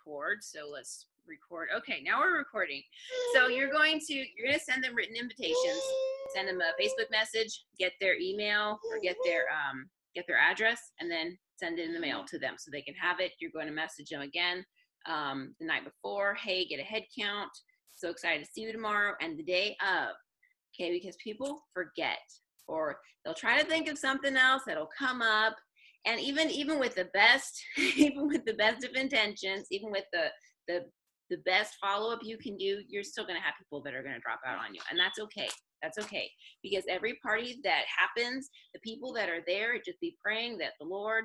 record. So let's record. Okay, now we're recording. So you're going to send them written invitations, send them a Facebook message, get their email or get their address, and then send it in the mail to them so they can have it. You're going to message them again the night before. Hey, get a head count. So excited to see you tomorrow and the day of. Okay, because people forget, or they'll try to think of something else that'll come up. And even with the best, even with the best of intentions, even with the best follow-up you can do, you're still going to have people that are going to drop out on you. And that's okay. That's okay. Because every party that happens, the people that are there, just be praying that the Lord,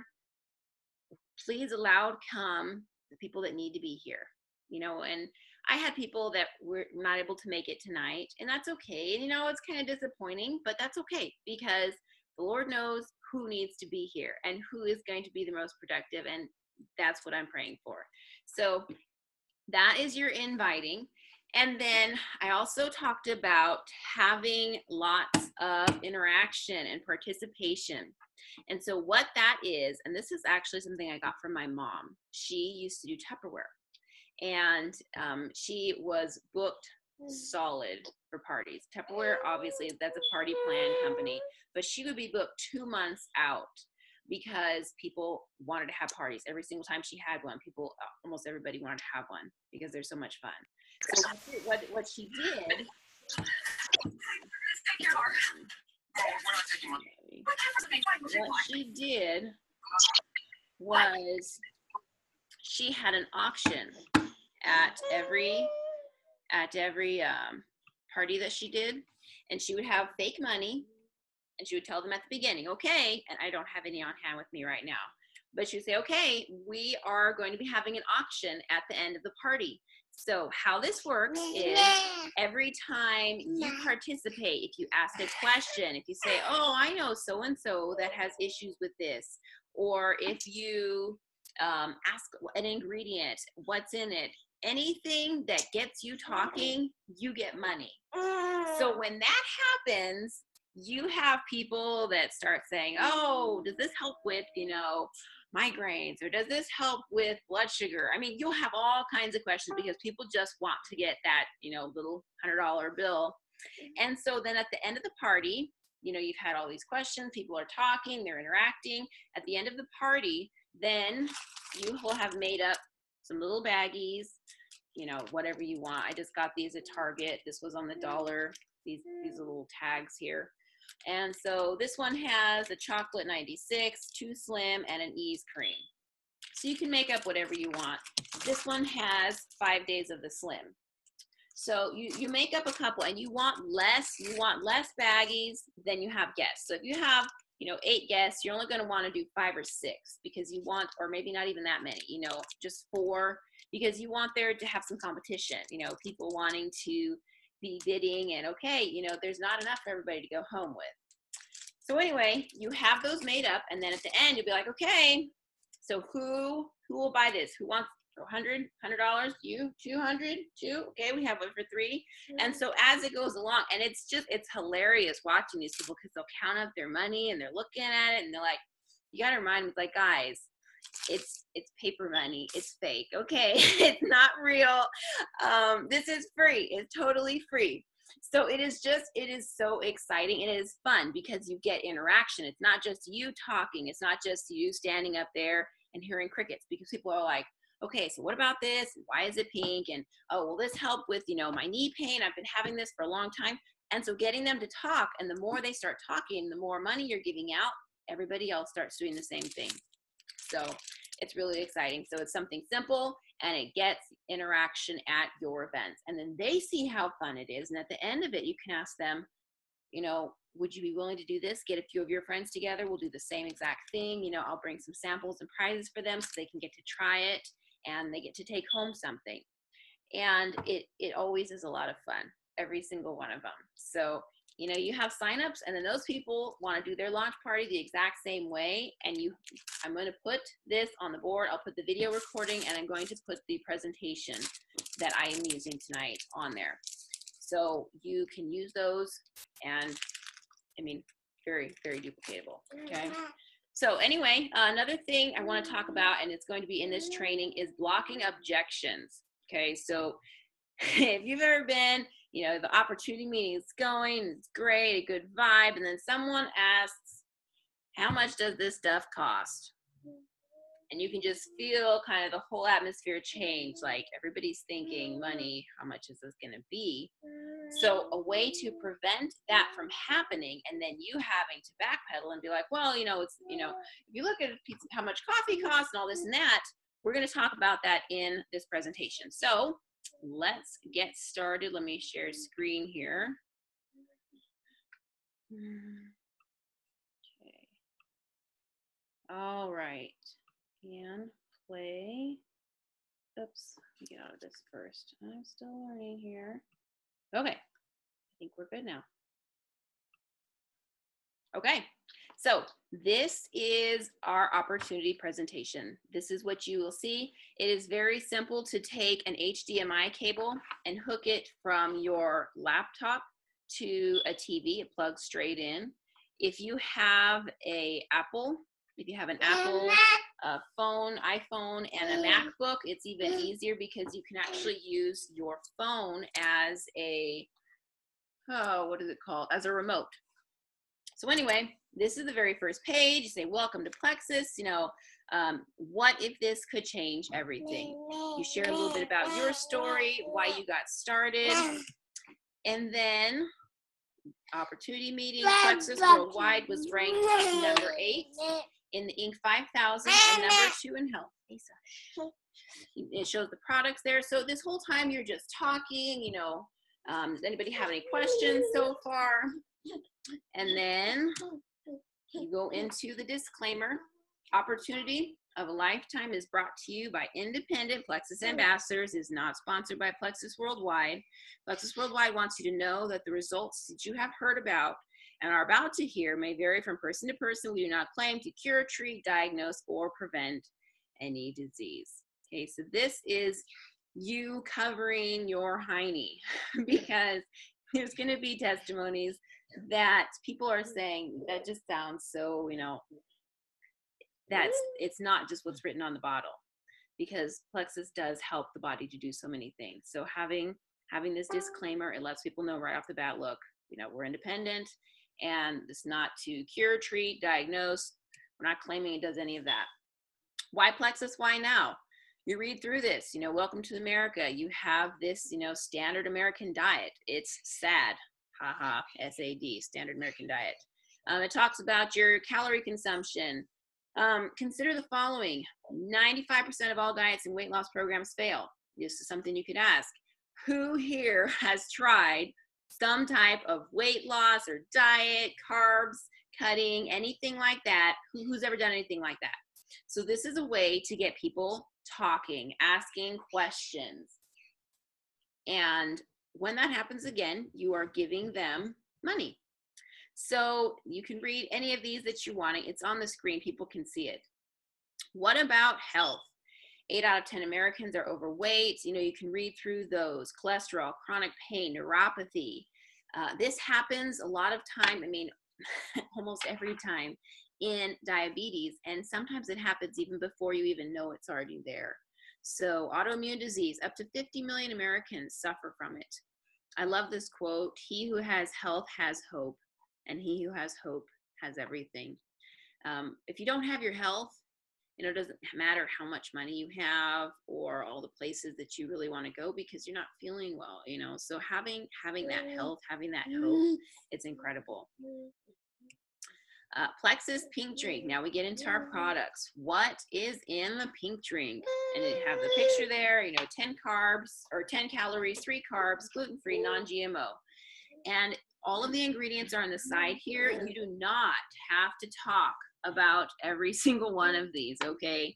please allow come the people that need to be here. You know, and I had people that were not able to make it tonight, and that's okay. And, you know, it's kind of disappointing, but that's okay because the Lord knows who needs to be here and who is going to be the most productive, and that's what I'm praying for. So that is your inviting. And then I also talked about having lots of interaction and participation. And so what that is, and this is actually something I got from my mom. She used to do Tupperware. And she was booked solid for parties. Tupperware, obviously, that's a party plan company, but she would be booked 2 months out because people wanted to have parties. Every single time she had one, almost everybody wanted to have one because they're so much fun. So what she did, was she had an auction at every party that she did, and she would have fake money, and she would tell them at the beginning, okay, and I don't have any on hand with me right now, but she would say, okay, we are going to be having an auction at the end of the party. So how this works is every time you participate, if you ask a question, if you say, oh, I know so-and-so that has issues with this, or if you ask an ingredient, what's in it, anything that gets you talking, you get money. So when that happens, you have people that start saying, oh, does this help with, you know, migraines, or does this help with blood sugar? I mean, you'll have all kinds of questions because people just want to get that, you know, little $100 bill. And so then at the end of the party, you know, you've had all these questions, people are talking, they're interacting. At the end of the party, then you will have made up some little baggies, you know, whatever you want. I just got these at Target. This was on the dollar, these little tags here. And so this one has a chocolate 96, 2 slim, and an ease cream. So you can make up whatever you want. This one has 5 days of the slim. So you make up a couple, and you want less baggies than you have guests. So if you have, you know, 8 guests, you're only going to want to do 5 or 6 because you want, or maybe not even that many, you know, just 4, because you want there to have some competition, you know, people wanting to be bidding, and okay, you know, there's not enough for everybody to go home with. So anyway, you have those made up, and then at the end you'll be like, okay, so who will buy this? Who wants $100? You? 200? 2? Okay, we have one for 3. And so as it goes along, and it's hilarious watching these people because they'll count up their money and they're looking at it and they're like, you gotta remind me, like, guys, it's paper money, it's fake, okay? It's not real. This is free, it's totally free. So it is so exciting, and it is fun because you get interaction. It's not just you talking, it's not just you standing up there and hearing crickets, because people are like, okay, so what about this? Why is it pink? And oh, will this help with, you know, my knee pain? I've been having this for a long time. And so getting them to talk, and the more they start talking, the more money you're giving out, everybody else starts doing the same thing. So it's really exciting. So it's something simple, and it gets interaction at your events. And then they see how fun it is. And at the end of it, you can ask them, you know, would you be willing to do this? Get a few of your friends together. We'll do the same exact thing. You know, I'll bring some samples and prizes for them so they can get to try it and they get to take home something. And it always is a lot of fun, every single one of them. So, you know, you have signups, and then those people want to do their launch party the exact same way. And I'm going to put this on the board. I'll put the video recording, and I'm going to put the presentation that I am using tonight on there. So you can use those, and I mean, very, very duplicatable. Okay. So anyway, another thing I want to talk about, and it's going to be in this training, is blocking objections. Okay, so if you've ever been, the opportunity meeting is going, it's great, a good vibe, and then someone asks, how much does this stuff cost? And you can just feel kind of the whole atmosphere change, like everybody's thinking money, how much is this going to be? So a way to prevent that from happening, and then you having to backpedal and be like, well, it's, if you look at pizza, how much coffee costs and all this and that, we're going to talk about that in this presentation. So let's get started. Let me share screen here. Okay. All right. And play. Oops. Let me get out of this first. I'm still learning here. Okay. I think we're good now. Okay. So this is our opportunity presentation. This is what you will see. It is very simple to take an HDMI cable and hook it from your laptop to a TV. It plugs straight in. If you have an Apple phone, iPhone, and a MacBook, it's even easier because you can actually use your phone as a, what is it called? As a remote. So anyway, this is the very first page. You say, welcome to Plexus. What if this could change everything? You share a little bit about your story, why you got started. And then opportunity meeting, Plexus Worldwide was ranked number 8 in the Inc. 5000 and number 2 in health. It shows the products there. So this whole time you're just talking, does anybody have any questions so far? And then you go into the disclaimer. Opportunity of a lifetime is brought to you by independent Plexus ambassadors, is not sponsored by Plexus Worldwide. Plexus Worldwide wants you to know that the results that you have heard about and are about to hear may vary from person to person. We do not claim to cure, treat, diagnose, or prevent any disease. Okay, so this is you covering your hiney because there's going to be testimonies that people are saying that just sounds so, that's, it's not just what's written on the bottle, because Plexus does help the body to do so many things. So having this disclaimer, it lets people know right off the bat, look, we're independent and it's not to cure, treat, diagnose. We're not claiming it does any of that. Why Plexus? Why now? You read through this, welcome to America. You have this, standard American diet. It's SAD. Haha, SAD, standard American diet. It talks about your calorie consumption. Consider the following. 95% of all diets and weight loss programs fail. This is something you could ask. Who here has tried some type of weight loss or diet, carbs, cutting, anything like that? Who's ever done anything like that? So this is a way to get people talking, asking questions. And when that happens again, you are giving them money. So you can read any of these that you want. It's on the screen. People can see it. What about health? 8 out of 10 Americans are overweight. You can read through those. Cholesterol, chronic pain, neuropathy. This happens a lot of time. Almost every time in diabetes. And sometimes it happens even before you even know it's already there. So autoimmune disease, up to 50 million Americans suffer from it. I love this quote, he who has health has hope, and he who has hope has everything. If you don't have your health, it doesn't matter how much money you have or all the places that you really want to go because you're not feeling well, So having that health, having that hope, it's incredible. Plexus pink drink. Now we get into our products. What is in the pink drink? And it have the picture there, 10 carbs or 10 calories, 3 carbs, gluten-free, non-GMO. And all of the ingredients are on the side here. You do not have to talk about every single one of these, okay?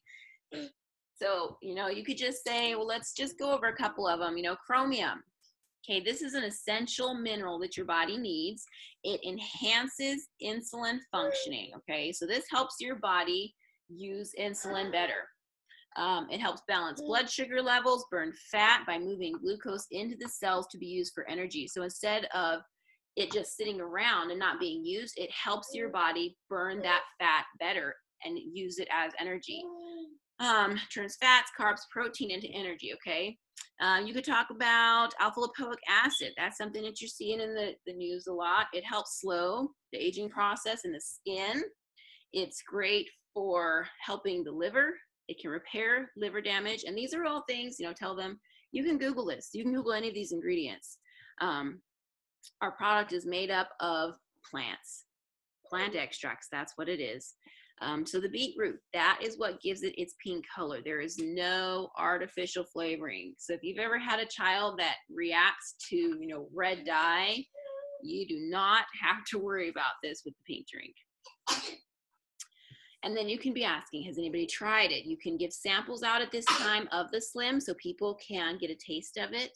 So, you could just say, well, let's just go over a couple of them. Chromium. Okay, this is an essential mineral that your body needs. It enhances insulin functioning, okay? So this helps your body use insulin better. It helps balance blood sugar levels, burn fat by moving glucose into the cells to be used for energy. So instead of it just sitting around and not being used, it helps your body burn that fat better and use it as energy. Turns fats, carbs, protein into energy, okay? You could talk about alpha lipoic acid. That's something that you're seeing in the news a lot. It helps slow the aging process in the skin. It's great for helping the liver. It can repair liver damage. And these are all things, tell them, you can Google this. You can Google any of these ingredients. Our product is made up of plants, plant extracts. That's what it is. So the beetroot, that is what gives it its pink color. There is no artificial flavoring. So if you've ever had a child that reacts to, red dye, you do not have to worry about this with the pink drink. And then you can be asking, has anybody tried it? You can give samples out at this time of the Slim so people can get a taste of it.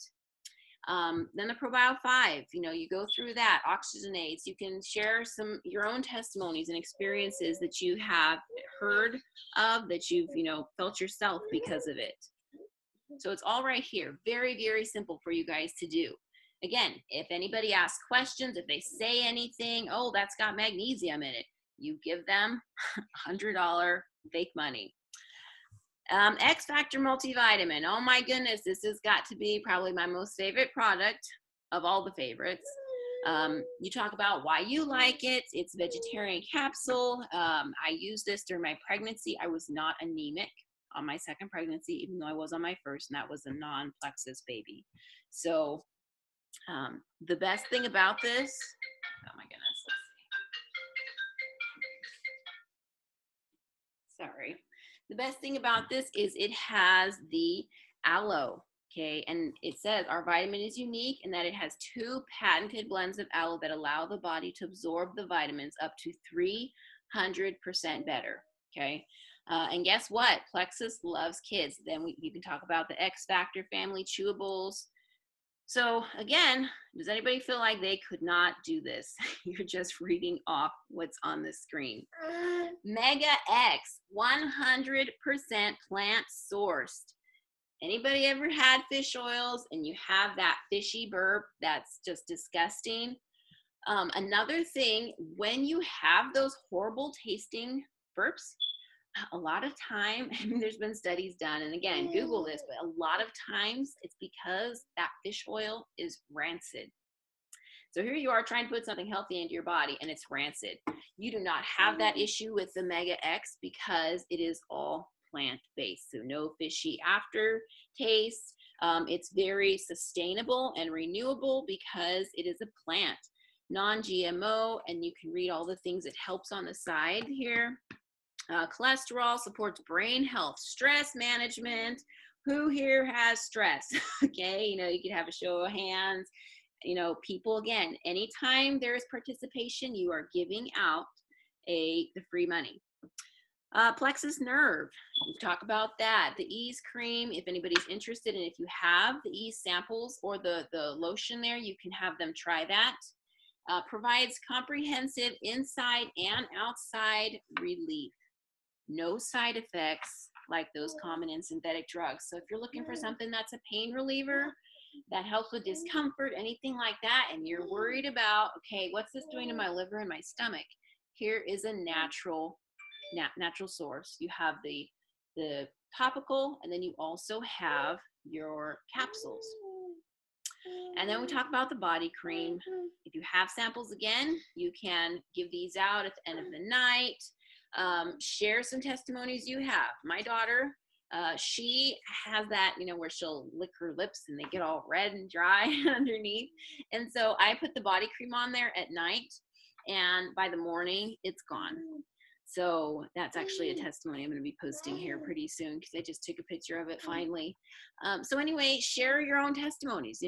Then the ProBio 5, you go through that, oxygenates. You can share your own testimonies and experiences that you have heard of, that you've, felt yourself because of it. So it's all right here. Very, very simple for you guys to do. Again, if anybody asks questions, if they say anything, oh, that's got magnesium in it, you give them $100 fake money. X Factor multivitamin. Oh my goodness, this has got to be probably my most favorite product of all the favorites. You talk about why you like it. It's a vegetarian capsule. I used this during my pregnancy. I was not anemic on my second pregnancy, even though I was on my first, and that was a non-Plexus baby. So the best thing about this, oh my goodness, let's see. Sorry. The best thing about this is it has the aloe, okay? And it says our vitamin is unique in that it has 2 patented blends of aloe that allow the body to absorb the vitamins up to 300% better, okay? And guess what? Plexus loves kids. Then you can talk about the X Factor family chewables. So again, does anybody feel like they could not do this? You're just reading off what's on the screen. Mega X, 100% plant sourced. Anybody ever had fish oils and you have that fishy burp that's just disgusting? Another thing, when you have those horrible tasting burps, a lot of time, there's been studies done, and again, Google this, but a lot of times it's because that fish oil is rancid. So here you are trying to put something healthy into your body and it's rancid. You do not have that issue with the Mega X because it is all plant-based. So no fishy aftertaste. It's very sustainable and renewable because it is a plant, non-GMO, and you can read all the things it helps on the side here. Cholesterol, supports brain health, stress management. Who here has stress? Okay, you can have a show of hands. People, again, anytime there is participation, you are giving out the free money. Plexus Nerve, we talk about that. The Ease Cream, if anybody's interested, and if you have the Ease samples or the lotion there, you can have them try that. Provides comprehensive inside and outside relief. No side effects like those common in synthetic drugs. So if you're looking for something that's a pain reliever, that helps with discomfort, anything like that, and you're worried about, okay, what's this doing to my liver and my stomach? Here is a natural source. You have the topical, and then you also have your capsules. And then we talk about the body cream. If you have samples, again, you can give these out at the end of the night. Share some testimonies you have. My daughter, she has that, where she'll lick her lips and they get all red and dry underneath. And so I put the body cream on there at night, and by the morning, it's gone. So that's actually a testimony I'm going to be posting here pretty soon because I just took a picture of it finally. So anyway, share your own testimonies.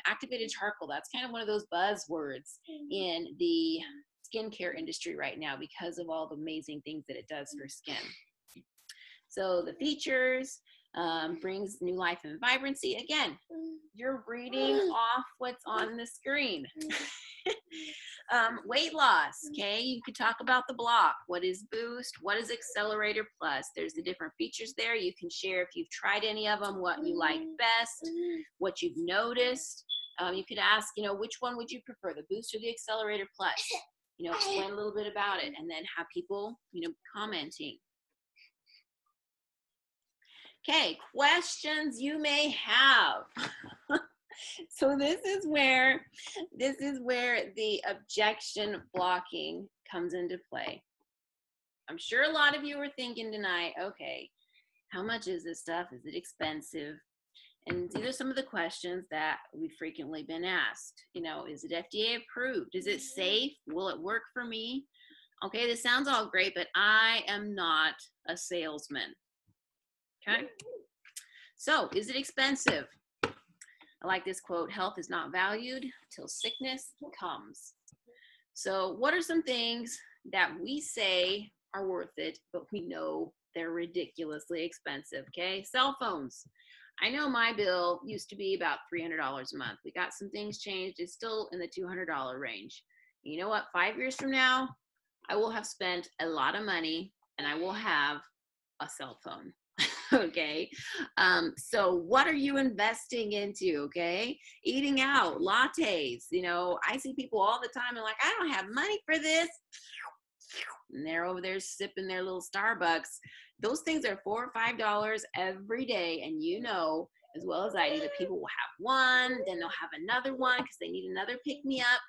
Activated charcoal, that's kind of one of those buzzwords in the skincare industry right now because of all the amazing things that it does for skin. So the features, brings new life and vibrancy. Again, you're reading off what's on the screen. Weight loss, okay? You could talk about the block. What is Boost? What is Accelerator Plus? There's the different features there. You can share if you've tried any of them, what you like best, what you've noticed. You could ask, which one would you prefer, the Boost or the Accelerator Plus? you know, explain a little bit about it, and then have people, you know, commenting. Okay, questions you may have. So this is where the objection blocking comes into play. I'm sure a lot of you are thinking tonight, okay, how much is this stuff? Is it expensive? And these are some of the questions that we've frequently been asked. You know, is it FDA approved? Is it safe? Will it work for me? Okay, this sounds all great, but I am not a salesman. Okay? So, is it expensive? I like this quote, health is not valued till sickness comes. So, what are some things that we say are worth it, but we know they're ridiculously expensive? Okay, cell phones. I know my bill used to be about $300 a month. We got some things changed. It's still in the $200 range. You know what? 5 years from now, I will have spent a lot of money and I will have a cell phone. Okay. So what are you investing into? Okay. Eating out, lattes. You know, I see people all the time and like, I don't have money for this. And they're over there sipping their little Starbucks. Those things are $4 or $5 every day. And you know, as well as I do, that people will have one, then they'll have another one because they need another pick-me-up.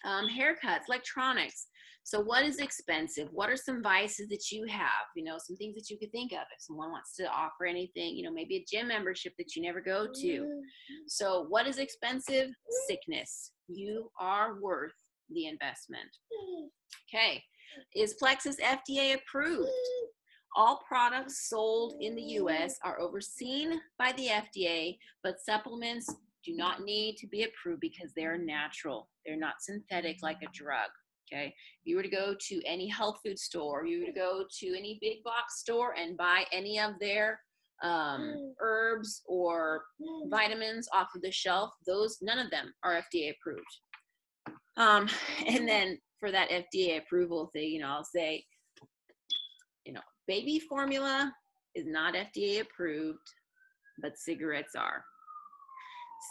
Haircuts, electronics. So what is expensive? What are some vices that you have? You know, some things that you could think of if someone wants to offer anything, you know, maybe a gym membership that you never go to. So what is expensive? Sickness. You are worth the investment. Okay. Is Plexus FDA approved? All products sold in the U.S. are overseen by the FDA, but supplements do not need to be approved because they're natural. They're not synthetic like a drug. Okay. If you were to go to any health food store, you were to go to any big box store and buy any of their herbs or vitamins off of the shelf, those, none of them are FDA approved. And then for that FDA approval thing, you know, I'll say, you know, baby formula is not FDA approved, but cigarettes are.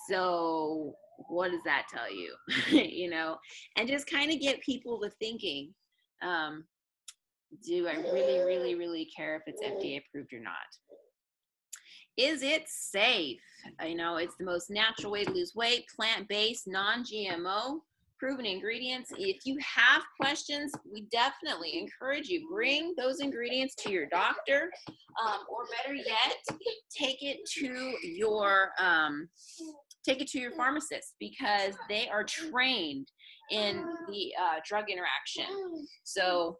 So what does that tell you? You know, and just kind of get people to thinking, do I really care if it's FDA approved or not? Is it safe? You know, it's the most natural way to lose weight, plant-based, non-GMO, proven ingredients. If you have questions, we definitely encourage you, bring those ingredients to your doctor, or better yet, take it to your pharmacist, because they are trained in the drug interaction. So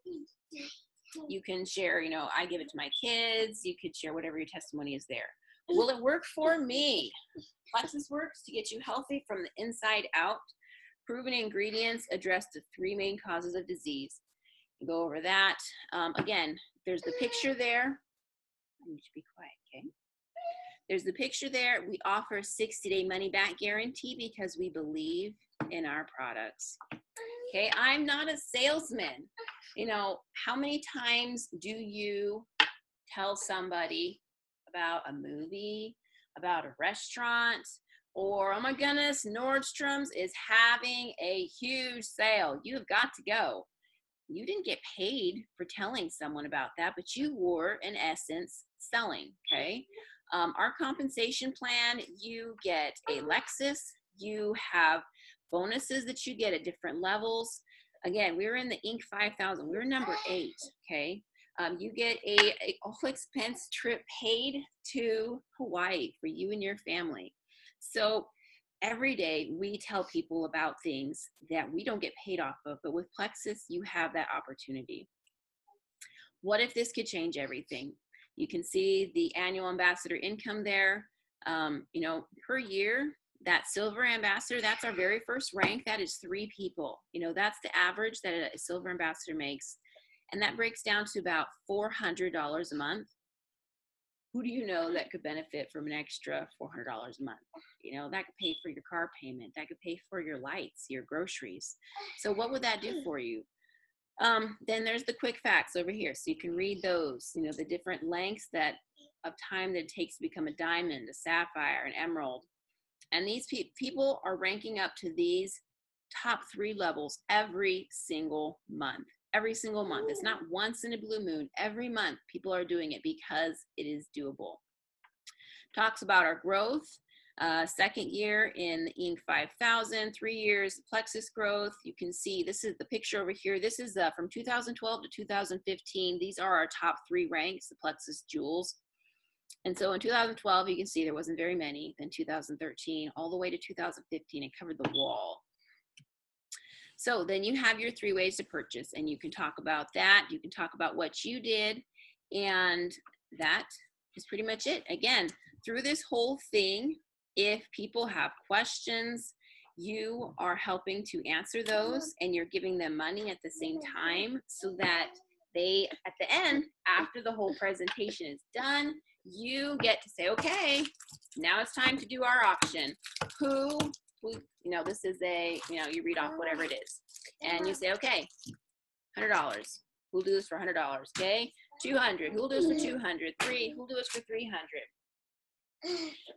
you can share, you know, I give it to my kids. You could share whatever your testimony is there. Will it work for me? Plexus works to get you healthy from the inside out. Proven ingredients address the 3 main causes of disease. You go over that. Again, there's the picture there. You should be quiet, okay? There's the picture there. We offer a 60-day money-back guarantee because we believe in our products. Okay, I'm not a salesman. You know, how many times do you tell somebody about a movie, about a restaurant, or, oh my goodness, Nordstrom's is having a huge sale. You have got to go. You didn't get paid for telling someone about that, but you were, in essence, selling, okay? Our compensation plan, you get a Lexus. You have bonuses that you get at different levels. Again, we were in the Inc. 5000. We were number 8, okay? You get a all-expense trip paid to Hawaii for you and your family. So every day we tell people about things that we don't get paid off of, but with Plexus, you have that opportunity. What if this could change everything? You can see the annual ambassador income there. You know, per year, that silver ambassador, that's our very first rank. That is 3 people. You know, that's the average that a silver ambassador makes. And that breaks down to about $400 a month. Who do you know that could benefit from an extra $400 a month? You know, that could pay for your car payment. That could pay for your lights, your groceries. So what would that do for you? Then there's the quick facts over here. So you can read those, you know, the different lengths of time that it takes to become a diamond, a sapphire, an emerald. And these people are ranking up to these top 3 levels every single month. Every single month. It's not once in a blue moon. Every month people are doing it because it is doable. Talks about our growth. Second year in the Inc. 5000, 3 years Plexus growth. You can see this is the picture over here. This is from 2012 to 2015. These are our top 3 ranks, the Plexus jewels. And so in 2012, you can see there wasn't very many. Then 2013, all the way to 2015, it covered the wall. So then you have your 3 ways to purchase, and you can talk about that. You can talk about what you did, and that is pretty much it. Again, through this whole thing, if people have questions, you are helping to answer those, and you're giving them money at the same time so that they, at the end, after the whole presentation is done, you get to say, okay, now it's time to do our auction. Who you know, this is a, you know, you read off whatever it is. And you say, okay, $100. Who'll do this for $100? Okay, 200. Who'll do this for 200? 3. Who'll do this for 300?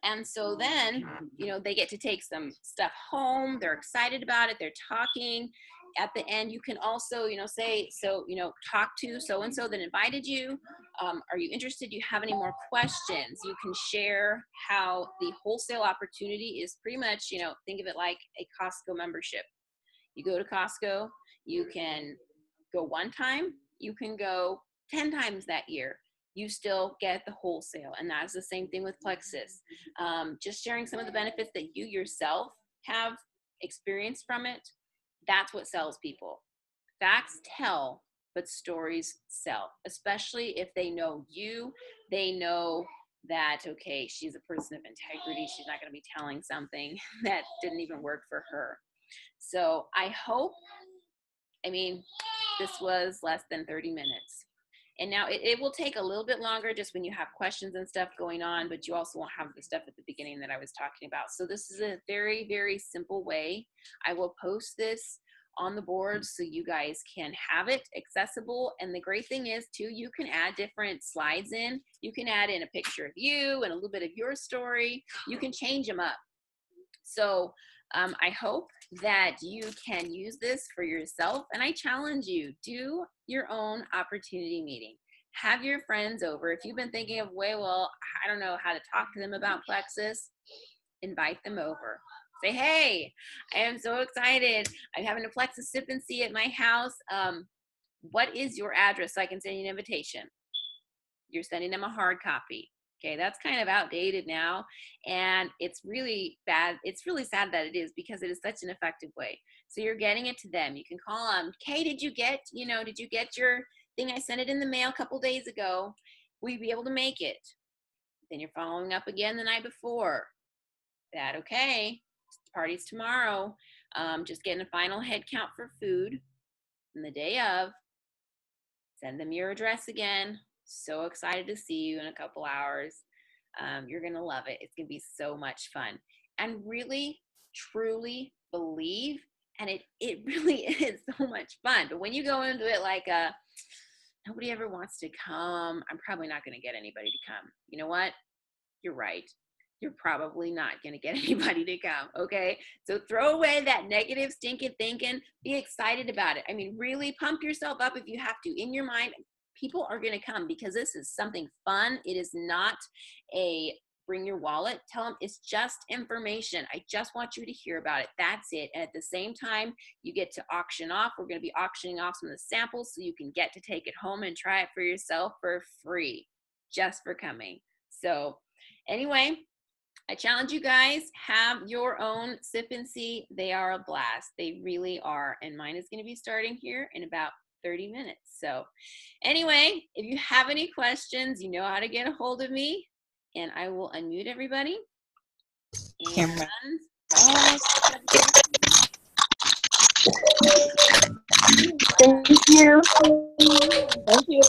And so then, you know, they get to take some stuff home. They're excited about it. They're talking. At the end, you can also, you know, say, so, you know, talk to so-and-so that invited you. Are you interested? Do you have any more questions? You can share how the wholesale opportunity is pretty much, you know, think of it like a Costco membership. You go to Costco, you can go 1 time, you can go 10 times that year. You still get the wholesale. And that's the same thing with Plexus. Just sharing some of the benefits that you yourself have experienced from it. That's what sells people. Facts tell, but stories sell, especially if they know you. They know that, okay, she's a person of integrity. She's not going to be telling something that didn't even work for her. So I hope, I mean, this was less than 30 minutes. And now it will take a little bit longer just when you have questions and stuff going on, but you also won't have the stuff at the beginning that I was talking about. So this is a very, very simple way. I will post this on the board so you guys can have it accessible. And the great thing is too, you can add different slides in. You can add in a picture of you and a little bit of your story. You can change them up. So I hope that you can use this for yourself. And I challenge you, do your own opportunity meeting. Have your friends over. If you've been thinking of, well, I don't know how to talk to them about Plexus, invite them over. Say, hey, I am so excited. I'm having a Plexus sip and see at my house. What is your address so I can send you an invitation? You're sending them a hard copy. Okay, that's kind of outdated now, and it's really bad. It's really sad that it is, because it is such an effective way. So you're getting it to them. You can call them. Kay, did you get your thing? I sent it in the mail a couple days ago. Will you be able to make it? Then you're following up again the night before. That okay? Party's tomorrow. Just getting a final head count for food. And the day of, send them your address again. So excited to see you in a couple hours. You're going to love it. It's going to be so much fun. And really, truly believe, and it really is so much fun. But when you go into it like nobody ever wants to come, I'm probably not going to get anybody to come. You know what? You're right. You're probably not going to get anybody to come, okay? So throw away that negative stinking thinking. Be excited about it. I mean, really pump yourself up if you have to. In your mind, people are going to come because this is something fun. It is not a bring your wallet. Tell them it's just information. I just want you to hear about it. That's it. And at the same time, you get to auction off. We're going to be auctioning off some of the samples so you can get to take it home and try it for yourself for free, just for coming. So anyway, I challenge you guys, have your own sip and see. They are a blast. They really are. And mine is going to be starting here in about 30 minutes. So anyway, if you have any questions, you know how to get a hold of me, and I will unmute everybody. And thank you. Thank you.